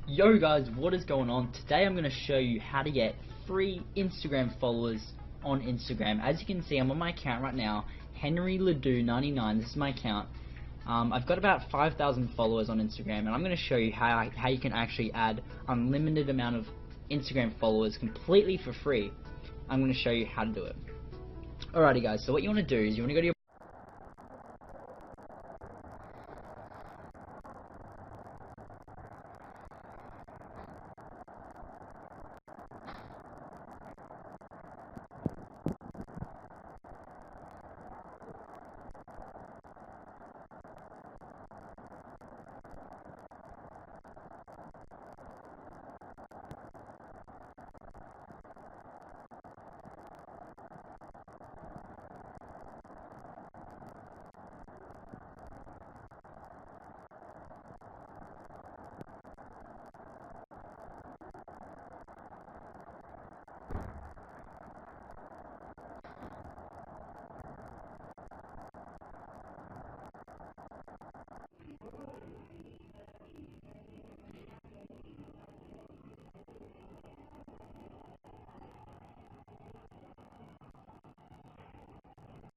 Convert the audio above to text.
Yo guys, what is going on? Today I'm going to show you how to get free Instagram followers on Instagram. As you can see, I'm on my account right now, Henry Ledoux99. This is my account. I've got about 5,000 followers on Instagram, and I'm going to show you how you can actually add unlimited amount of Instagram followers completely for free. I'm going to show you how to do it. Alrighty guys, so what you want to do is you want to go to